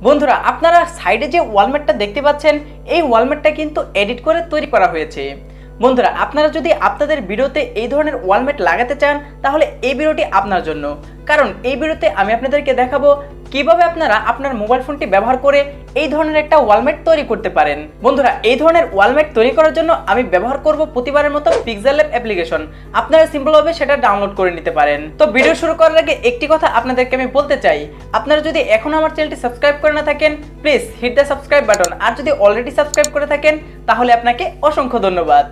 বন্ধুরা আপনারা সাইডে যে ওয়ালমেটটা দেখতে পাচ্ছেন এই ওয়ালমেটটা কিন্তু এডিট করে তৈরি করা হয়েছে। বন্ধুরা আপনারা যদি আপনাদের ভিডিওতে এই ধরনের ওয়ালমেট লাগাতে চান তাহলে এই ভিডিওটি আপনার জন্য, কারণ এই ভিডিওতে আমি আপনাদেরকে দেখাবো কিভাবে আপনারা আপনার মোবাইল ফোনটি ব্যবহার করে এই ধরনের একটা ওয়ালমেট তৈরি করতে পারেন। বন্ধুরা এই ধরনের ওয়ালমেট তৈরি করার জন্য আমি ব্যবহার করব প্রতিবারের মতো পিক্সেল ল্যাব অ্যাপ্লিকেশন। আপনারা সিম্পলভাবে সেটা ডাউনলোড করে নিতে পারেন। তো ভিডিও শুরু করার আগে একটি কথা আপনাদেরকে আমি বলতে চাই, আপনারা যদি এখনো আমার চ্যানেলটি সাবস্ক্রাইব করে না থাকেন please hit the subscribe button, আর যদি অলরেডি সাবস্ক্রাইব করে থাকেন তাহলে আপনাকে অসংখ্য ধন্যবাদ।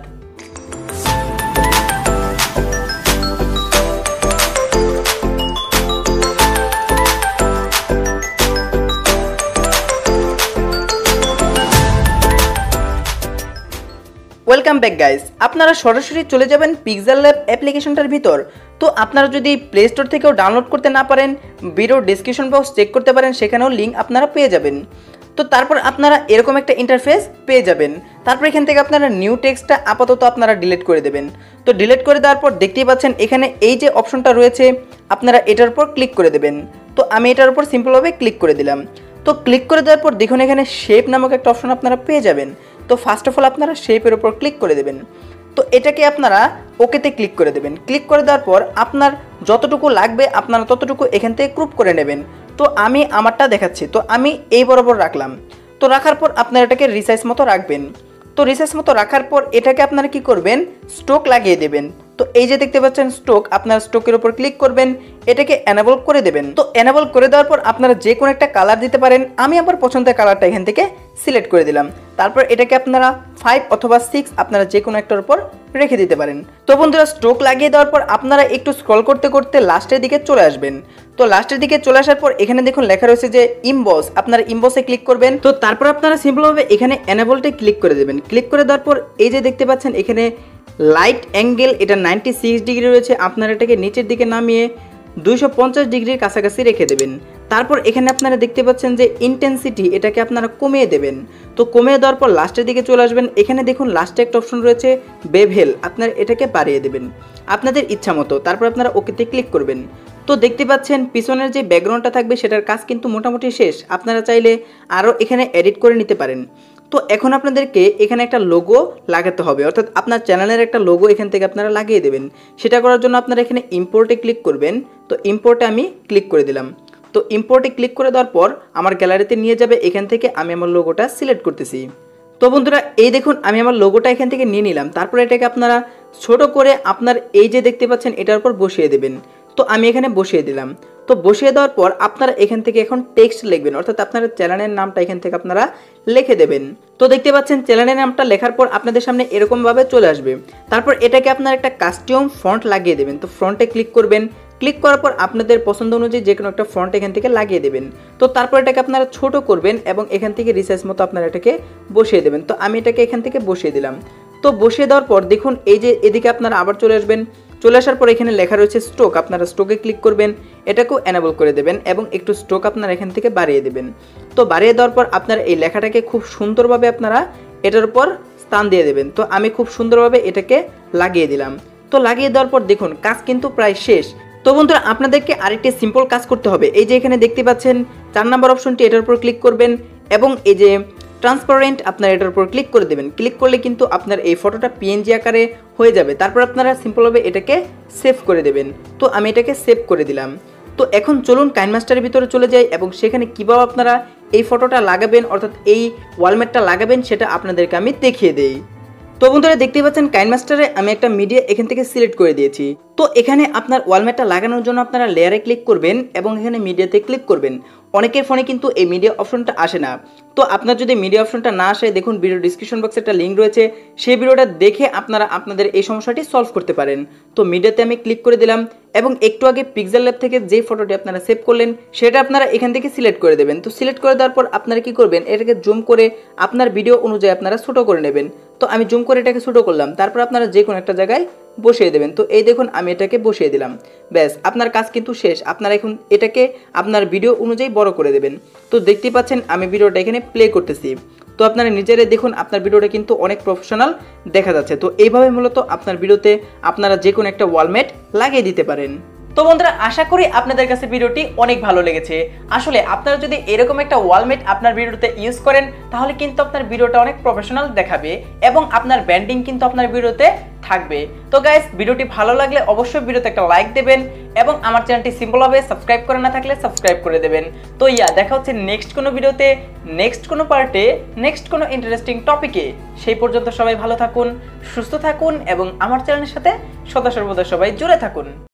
ওয়েলকাম ব্যাক গাইস, আপনারা সরাসরি চলে যাবেন পিক্সেল ল্যাব অ্যাপ্লিকেশনটার ভিতর। তো আপনারা যদি প্লে স্টোর থেকেও ডাউনলোড করতে না পারেন ভিডিও ডেসক্রিপশন বক্স চেক করতে পারেন, সেখানেও লিঙ্ক আপনারা পেয়ে যাবেন। তো তারপর আপনারা এরকম একটা ইন্টারফেস পেয়ে যাবেন। তারপর এখান থেকে আপনারা নিউ টেক্সটটা আপাতত আপনারা ডিলিট করে দেবেন। তো ডিলিট করে দেওয়ার পর দেখতেই পাচ্ছেন এখানে এই যে অপশনটা রয়েছে আপনারা এটার উপর ক্লিক করে দেবেন। তো আমি এটার উপর সিম্পলভাবে ক্লিক করে দিলাম। তো ক্লিক করে দেওয়ার পর দেখুন এখানে শেপ নামক একটা অপশন আপনারা পেয়ে যাবেন। তো ফার্স্ট অফ অল আপনারা শেপের উপর ক্লিক করে দেবেন। তো এটাকে আপনারা ওকেতে ক্লিক করে দেবেন। ক্লিক করে দেওয়ার পর আপনার যতটুকু লাগবে আপনারা ততটুকু এখান থেকে ক্রপ করে নেবেন। তো আমি আমারটা দেখাচ্ছি, তো আমি এই বরাবর রাখলাম। তো রাখার পর আপনারা এটাকে রিসাইজ মতো রাখবেন। তো রিসাইজ মতো রাখার পর এটাকে আপনারা কি করবেন, স্ট্রোক লাগিয়ে দেবেন। তো এই যে দেখতে পাচ্ছেন স্ট্রোক, আপনার স্ট্রোকের উপর ক্লিক করবেন, এটাকে এনেবল করে দেবেন। তো এনেবল করে দেওয়ার পর আপনারা যে কোনো একটা কালার দিতে পারেন। আমি আমার পছন্দের কালারটা এখান থেকে সিলেক্ট করে দিলাম। তারপর এটাকে আপনারা 5 অথবা 6 আপনারা যে কোনো একটার উপর রেখে দিতে পারেন। তো বন্ধুরা স্ট্রোক লাগিয়ে দেওয়ার পর আপনারা একটু স্ক্রল করতে করতে লাস্টের দিকে চলে আসবেন। তো লাস্টের দিকে চলে আসার পর এখানে দেখুন লেখা রয়েছে যে ইমবস, আপনারা ইমবসে ক্লিক করবেন। তো তারপর আপনারা সিম্পলভাবে এখানে এনেবলটে ক্লিক করে দেবেন। ক্লিক করে দেওয়ার পর এই যে দেখতে পাচ্ছেন এখানে লাইট অ্যাঙ্গেল এটা 96 ডিগ্রি রয়েছে, আপনারা এটাকে নিচের দিকে নামিয়ে 250 ডিগ্রির কাছাকাছি রেখে দেবেন। তারপর এখানে আপনারা দেখতে পাচ্ছেন যে ইন্টেন্সিটি এটাকে আপনারা কমিয়ে দেবেন। তো কমিয়ে দেওয়ার পর লাস্টের দিকে চলে আসবেন। এখানে দেখুন লাস্টে একটা অপশন রয়েছে বেভেল, আপনারা এটাকে বাড়িয়ে দেবেন আপনাদের ইচ্ছা মতো। তারপর আপনারা ওকেতে ক্লিক করবেন। তো দেখতে পাচ্ছেন পিছনের যে ব্যাকগ্রাউন্ডটা থাকবে সেটার কাজ কিন্তু মোটামুটি শেষ। আপনারা চাইলে আরও এখানে এডিট করে নিতে পারেন। তো এখন আপনাদেরকে এখানে একটা লোগো লাগাতে হবে, অর্থাৎ আপনার চ্যানেলের একটা লোগো এখান থেকে আপনারা লাগিয়ে দেবেন। সেটা করার জন্য আপনারা এখানে ইম্পোর্টে ক্লিক করবেন। তো ইম্পোর্টে আমি ক্লিক করে দিলাম। তো ইম্পোর্টে ক্লিক করে দেওয়ার পর আমার গ্যালারিতে নিয়ে যাবে, এখান থেকে আমি আমার লোগোটা সিলেক্ট করতেছি। তো বন্ধুরা এই দেখুন আমি আমার লোগোটা এখান থেকে নিয়ে নিলাম। তারপরে এটাকে আপনারা ছোট করে আপনার এই যে দেখতে পাচ্ছেন এটার উপর বসিয়ে দেবেন। তো আমি এখানে বসিয়ে দিলাম। তো বসিয়ে দেওয়ার পর আপনারা এখান থেকে এখন টেক্সট লিখবেন, অর্থাৎ আপনার চ্যানেলের নামটা এখান থেকে আপনারা লিখে দেবেন। তো দেখতে পাচ্ছেন চ্যানেলের নামটা লেখার পর আপনাদের সামনে এরকমভাবে চলে আসবে। তারপর এটাকে আপনারা একটা কাস্টম ফন্ট লাগিয়ে দেবেন। তো ফ্রন্টে ক্লিক করবেন। ক্লিক করার পর আপনাদের পছন্দ অনুযায়ী যে কোনো একটা ফন্ট এখান থেকে লাগিয়ে দেবেন। তো তারপর এটাকে আপনারা ছোট করবেন এবং এখান থেকে রিসাইজ মতো আপনারা এটাকে বসিয়ে দেবেন। তো আমি এটাকে এখান থেকে বসিয়ে দিলাম। তো বসিয়ে দেওয়ার পর দেখুন এই যে এদিকে আপনারা আবার চলে আসবেন। চলে আসার পর এখানে লেখা রয়েছে স্ট্রোক, আপনারা স্ট্রোকে ক্লিক করবেন, এটাকেও এনেবল করে দেবেন এবং একটু স্ট্রোক আপনারা এখান থেকে বাড়িয়ে দেবেন। তো বাড়িয়ে দেওয়ার পর আপনারা এই লেখাটাকে খুব সুন্দরভাবে আপনারা এটার উপর স্থান দিয়ে দেবেন। তো আমি খুব সুন্দরভাবে এটাকে লাগিয়ে দিলাম। তো লাগিয়ে দেওয়ার পর দেখুন কাজ কিন্তু প্রায় শেষ। তো বন্ধুরা আপনাদেরকে আরেকটি সিম্পল কাজ করতে হবে। এই যে এখানে দেখতে পাচ্ছেন 4 নম্বর অপশনটি, এটার উপর ক্লিক করবেন এবং এই যে ট্রান্সপারেন্ট আপনার এটার উপর ক্লিক করে দেবেন। ক্লিক করলে কিন্তু আপনার এই ফটোটা পিএনজি আকারে হয়ে যাবে। তারপর আপনারা সিম্পলভাবে এটাকে সেভ করে দেবেন। তো আমি এটাকে সেভ করে দিলাম। তো এখন চলুন কাইনমাস্টারের ভিতরে চলে যাই এবং সেখানে কীভাবে আপনারা এই ফটোটা লাগাবেন, অর্থাৎ এই ওয়ালমেটটা লাগাবেন সেটা আপনাদেরকে আমি দেখিয়ে দেই। তো বন্ধুরা দেখতে পাচ্ছেন কাইনমাস্টারে আমি একটা মিডিয়া এখান থেকে সিলেক্ট করে দিয়েছি। তো এখানে আপনার ওয়ালমেটটা লাগানোর জন্য আপনারা লেয়ারে ক্লিক করবেন এবং এখানে মিডিয়াতে ক্লিক করবেন। অনেকের ফোনে কিন্তু এই মিডিয়া অপশনটা আসে না। তো আপনার যদি মিডিয়া অপশনটা না আসে দেখুন ভিডিও ডিসক্রিপশন বক্সে একটা লিঙ্ক রয়েছে, সেই ভিডিওটা দেখে আপনারা আপনাদের এই সমস্যাটি সলভ করতে পারেন। তো মিডিয়াতে আমি ক্লিক করে দিলাম এবং একটু আগে পিক্সেল ল্যাব থেকে যে ফটোটি আপনারা সেভ করলেন সেটা আপনারা এখান থেকে সিলেক্ট করে দেবেন। তো সিলেক্ট করে দেওয়ার পর আপনারা কি করবেন, এটাকে জুম করে আপনার ভিডিও অনুযায়ী আপনারা ছোটো করে নেবেন। তো আমি জুম করে এটাকে ছোটো করলাম। তারপর আপনারা যে কোনো একটা জায়গায় বসিয়ে দেবেন। তো এই দেখুন আমি এটাকে বসিয়ে দিলাম। ব্যাস আপনার কাজ কিন্তু শেষ। আপনারা এখন এটাকে আপনার ভিডিও অনুযায়ী বড় করে দেবেন। তো দেখতে পাচ্ছেন আমি ভিডিওটা এখানে প্লে করতেছি। তো আপনারা নিজেরাই দেখুন আপনার ভিডিওটা কিন্তু অনেক প্রফেশনাল দেখা যাচ্ছে। তো এইভাবে মূলত আপনার ভিডিওতে আপনারা যে কোনো একটা ওয়ালমেট লাগিয়ে দিতে পারেন। তো বন্ধুরা আশা করি আপনাদের কাছে ভিডিওটি অনেক ভালো লেগেছে। আসলে আপনারা যদি এরকম একটা ওয়ালমেট আপনার ভিডিওতে ইউজ করেন তাহলে কিন্তু আপনার ভিডিওটা অনেক প্রফেশনাল দেখাবে এবং আপনার ব্র্যান্ডিং কিন্তু আপনার ভিডিওতে থাকবে। তো গাইস ভিডিওটি ভালো লাগলে অবশ্যই ভিডিওতে একটা লাইক দেবেন এবং আমার চ্যানেলটি সিম্পল ভাবে সাবস্ক্রাইব করে না থাকলে সাবস্ক্রাইব করে দেবেন। তো দেখা হচ্ছে নেক্সট কোনো ভিডিওতে, নেক্সট কোনো পার্টে, নেক্সট কোনো ইন্টারেস্টিং টপিকে। সেই পর্যন্ত সবাই ভালো থাকুন, সুস্থ থাকুন এবং আমার চ্যানেলের সাথে সদা সর্বদা সবাই জুড়ে থাকুন।